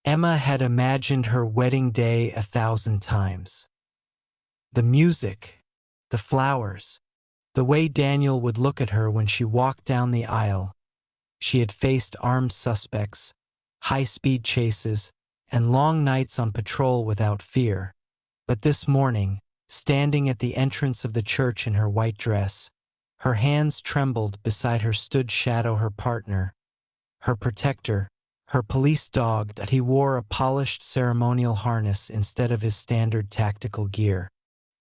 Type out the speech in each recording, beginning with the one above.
Emma had imagined her wedding day 1,000 times. The music, the flowers, the way Daniel would look at her when she walked down the aisle. She had faced armed suspects, high-speed chases, and long nights on patrol without fear. But this morning, standing at the entrance of the church in her white dress, her hands trembled. Beside her stood Shadow, her partner, her protector, her police dog. That he wore a polished ceremonial harness instead of his standard tactical gear.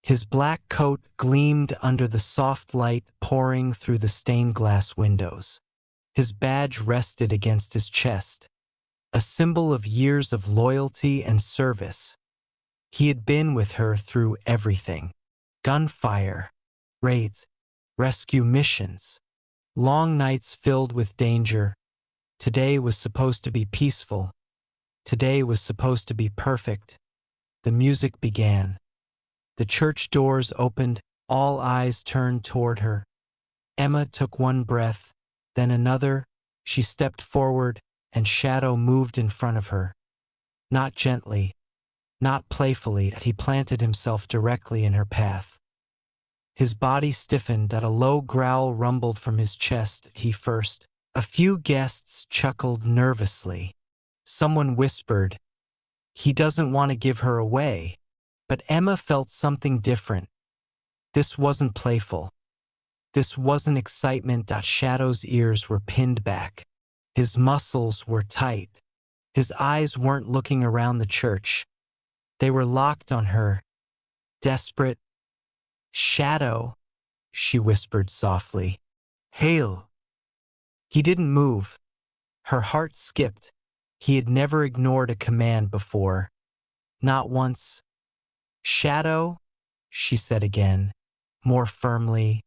His black coat gleamed under the soft light pouring through the stained glass windows. His badge rested against his chest, a symbol of years of loyalty and service. He had been with her through everything: gunfire, raids, rescue missions, long nights filled with danger. Today was supposed to be peaceful. Today was supposed to be perfect. The music began. The church doors opened. All eyes turned toward her. Emma took one breath, then another. She stepped forward, and Shadow moved in front of her. Not gently, not playfully. He planted himself directly in her path. His body stiffened. A low growl rumbled from his chest. He first. A few guests chuckled nervously. Someone whispered, "He doesn't want to give her away." But Emma felt something different. This wasn't playful. This wasn't excitement. Shadow's ears were pinned back. His muscles were tight. His eyes weren't looking around the church. They were locked on her, desperate. "Shadow," she whispered softly. "Hail." He didn't move. Her heart skipped. He had never ignored a command before. Not once. "Shadow," she said again, more firmly.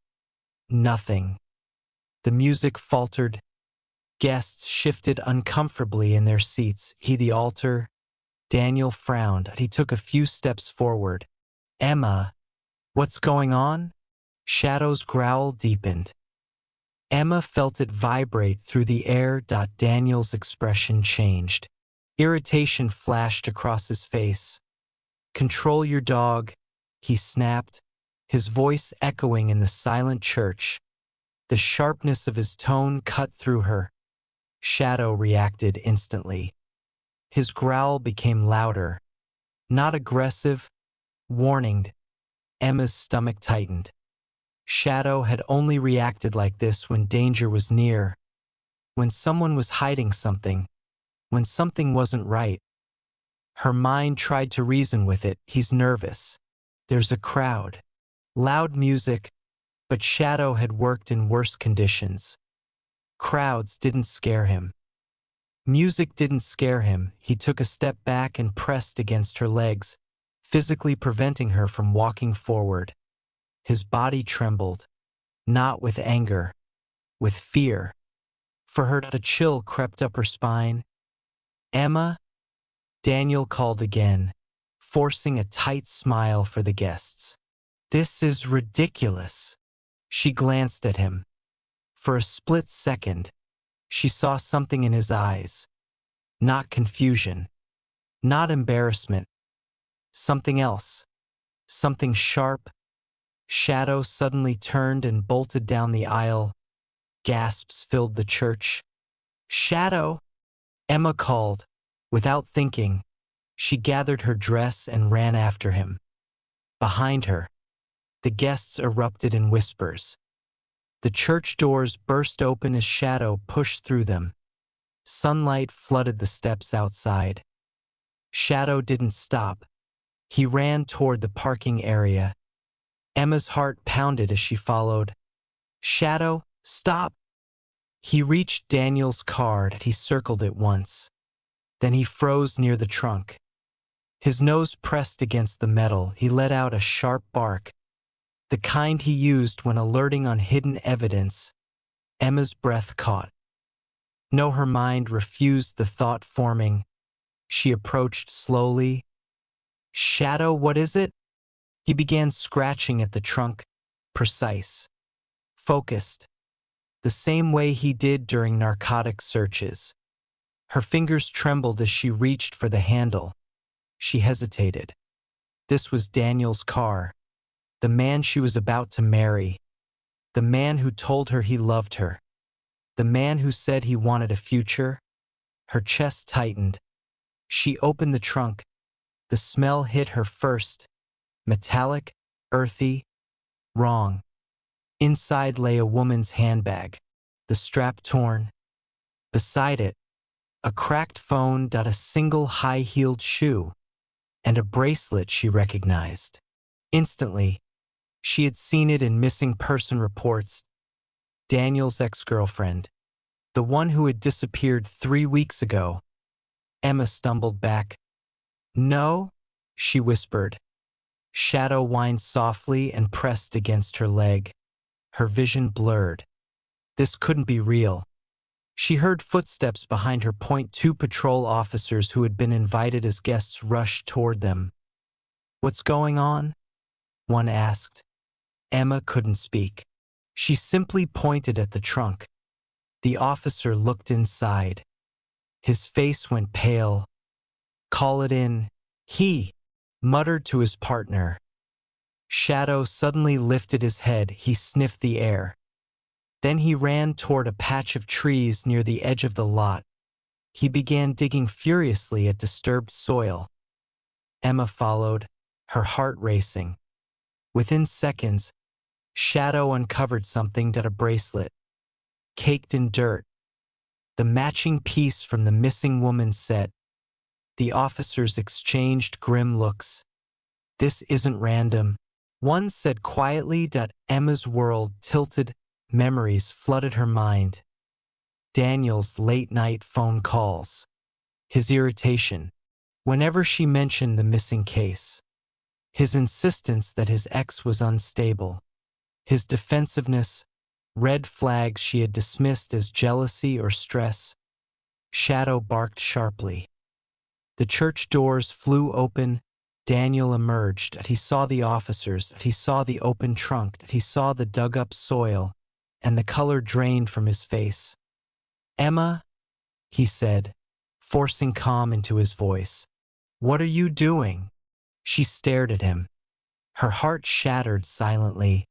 Nothing. The music faltered. Guests shifted uncomfortably in their seats. The altar. Daniel frowned. He took a few steps forward. "Emma, what's going on?" Shadow's growl deepened. Emma felt it vibrate through the air. Daniel's expression changed. Irritation flashed across his face. "Control your dog," he snapped, his voice echoing in the silent church. The sharpness of his tone cut through her. Shadow reacted instantly. His growl became louder, not aggressive, warning. Emma's stomach tightened. Shadow had only reacted like this when danger was near, when someone was hiding something, when something wasn't right. Her mind tried to reason with it. He's nervous. There's a crowd. Loud music, but Shadow had worked in worse conditions. Crowds didn't scare him. Music didn't scare him. He took a step back and pressed against her legs, physically preventing her from walking forward. His body trembled, not with anger, with fear. For her, a chill crept up her spine. "Emma?" Daniel called again, forcing a tight smile for the guests. "This is ridiculous." She glanced at him. For a split second, she saw something in his eyes. Not confusion, not embarrassment. Something else. Something sharp. Shadow suddenly turned and bolted down the aisle. Gasps filled the church. "Shadow!" Emma called. Without thinking, she gathered her dress and ran after him. Behind her, the guests erupted in whispers. The church doors burst open as Shadow pushed through them. Sunlight flooded the steps outside. Shadow didn't stop. He ran toward the parking area. Emma's heart pounded as she followed. "Shadow, stop!" He reached Daniel's car. He circled it once. Then he froze near the trunk. His nose pressed against the metal. He let out a sharp bark, the kind he used when alerting on hidden evidence. Emma's breath caught. No, her mind refused the thought forming. She approached slowly. "Shadow, what is it?" He began scratching at the trunk, precise, focused, the same way he did during narcotic searches. Her fingers trembled as she reached for the handle. She hesitated. This was Daniel's car, the man she was about to marry, the man who told her he loved her, the man who said he wanted a future. Her chest tightened. She opened the trunk. The smell hit her first. Metallic, earthy, wrong. Inside lay a woman's handbag, the strap torn. Beside it, a cracked phone, a single high-heeled shoe, and a bracelet she recognized. Instantly, she had seen it in missing person reports. Daniel's ex-girlfriend, the one who had disappeared 3 weeks ago. Emma stumbled back. "No," she whispered. Shadow whined softly and pressed against her leg. Her vision blurred. This couldn't be real. She heard footsteps behind her. Two patrol officers who had been invited as guests rushed toward them. "What's going on?" one asked. Emma couldn't speak. She simply pointed at the trunk. The officer looked inside. His face went pale. "Call it in," he muttered to his partner. Shadow suddenly lifted his head. He sniffed the air. Then he ran toward a patch of trees near the edge of the lot. He began digging furiously at disturbed soil. Emma followed, her heart racing. Within seconds, Shadow uncovered something, a bracelet, caked in dirt. The matching piece from the missing woman's set. The officers exchanged grim looks. "This isn't random," one said quietly. Emma's world tilted. Memories flooded her mind. Daniel's late-night phone calls. His irritation whenever she mentioned the missing case. His insistence that his ex was unstable. His defensiveness, red flags she had dismissed as jealousy or stress. Shadow barked sharply. The church doors flew open. Daniel emerged. He saw the officers. He saw the open trunk. He saw the dug-up soil, and the color drained from his face. "Emma," he said, forcing calm into his voice. "What are you doing?" She stared at him. Her heart shattered silently.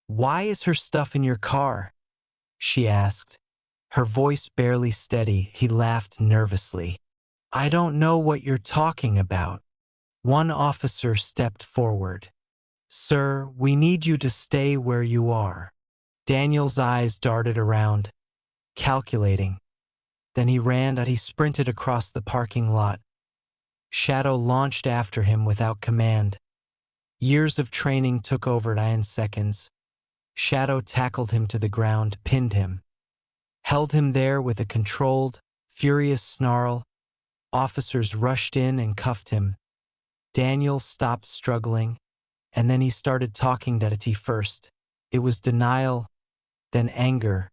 "Why is her stuff in your car?" she asked, her voice barely steady. He laughed nervously. "I don't know what you're talking about." One officer stepped forward. "Sir, we need you to stay where you are." Daniel's eyes darted around, calculating. Then he ran. He sprinted across the parking lot. Shadow launched after him without command. Years of training took over in seconds. Shadow tackled him to the ground, pinned him, held him there with a controlled, furious snarl. Officers rushed in and cuffed him. Daniel stopped struggling, and then he started talking to T first. It was denial, then anger,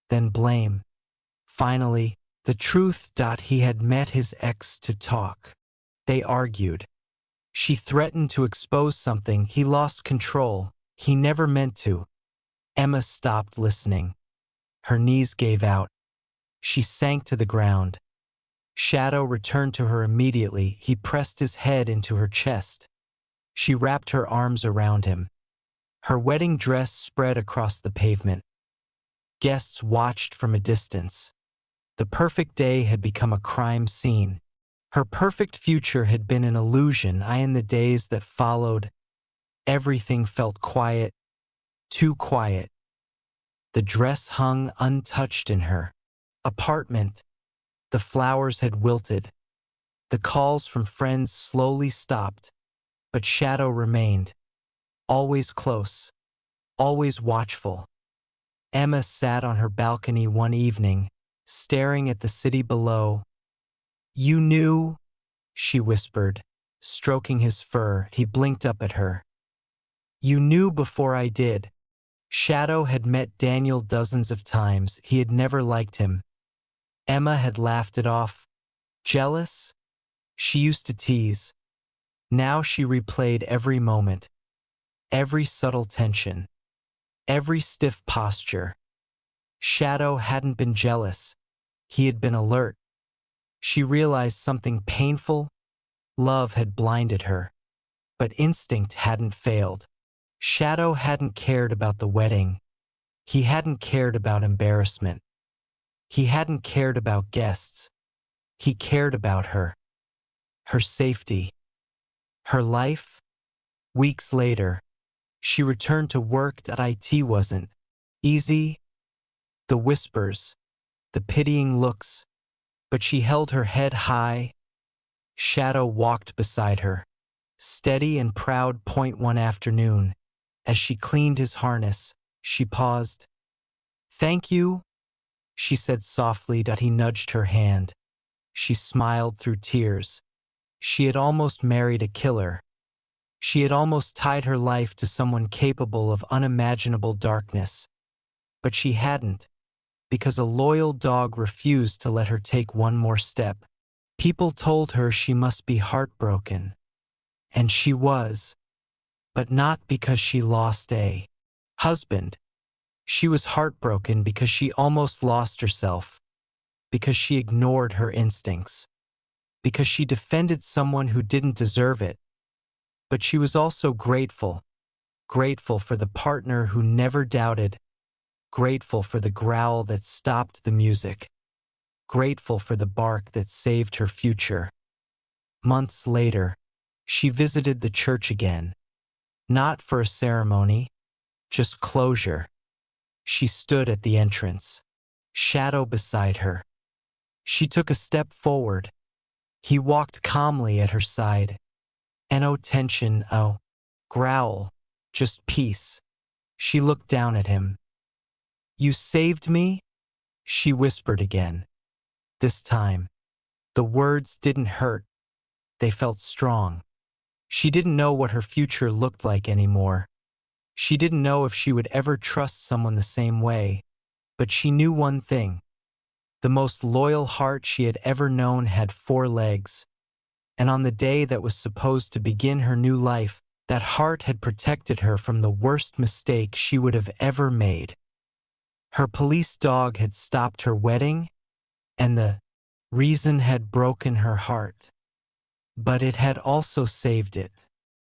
then blame. Finally, the truth. He had met his ex to talk. They argued. She threatened to expose something. He lost control. He never meant to. Emma stopped listening. Her knees gave out. She sank to the ground. Shadow returned to her immediately. He pressed his head into her chest. She wrapped her arms around him. Her wedding dress spread across the pavement. Guests watched from a distance. The perfect day had become a crime scene. Her perfect future had been an illusion. In the days that followed, everything felt quiet, too quiet. The dress hung untouched in her apartment. The flowers had wilted. The calls from friends slowly stopped, but Shadow remained, always close, always watchful. Emma sat on her balcony one evening, staring at the city below. "You knew?" she whispered, stroking his fur. He blinked up at her. "You knew before I did." Shadow had met Daniel dozens of times. He had never liked him. Emma had laughed it off. Jealous? She used to tease. Now she replayed every moment, every subtle tension, every stiff posture. Shadow hadn't been jealous. He had been alert. She realized something painful. Love had blinded her, but instinct hadn't failed. Shadow hadn't cared about the wedding. He hadn't cared about embarrassment. He hadn't cared about guests. He cared about her, her safety, her life. Weeks later, she returned to work. It wasn't easy, the whispers, the pitying looks, but she held her head high. Shadow walked beside her, steady and proud. One afternoon, as she cleaned his harness, she paused. "Thank you," she said softly. He nudged her hand. She smiled through tears. She had almost married a killer. She had almost tied her life to someone capable of unimaginable darkness. But she hadn't, because a loyal dog refused to let her take one more step. People told her she must be heartbroken. And she was. But not because she lost a husband. She was heartbroken because she almost lost herself. Because she ignored her instincts. Because she defended someone who didn't deserve it. But she was also grateful. Grateful for the partner who never doubted. Grateful for the growl that stopped the music. Grateful for the bark that saved her future. Months later, she visited the church again. Not for a ceremony, just closure. She stood at the entrance, Shadow beside her. She took a step forward. He walked calmly at her side. No tension, no growl, just peace. She looked down at him. "You saved me?" she whispered again. This time, the words didn't hurt. They felt strong. She didn't know what her future looked like anymore. She didn't know if she would ever trust someone the same way. But she knew one thing. The most loyal heart she had ever known had 4 legs. And on the day that was supposed to begin her new life, that heart had protected her from the worst mistake she would have ever made. Her police dog had stopped her wedding, and the reason had broken her heart. But it had also saved it.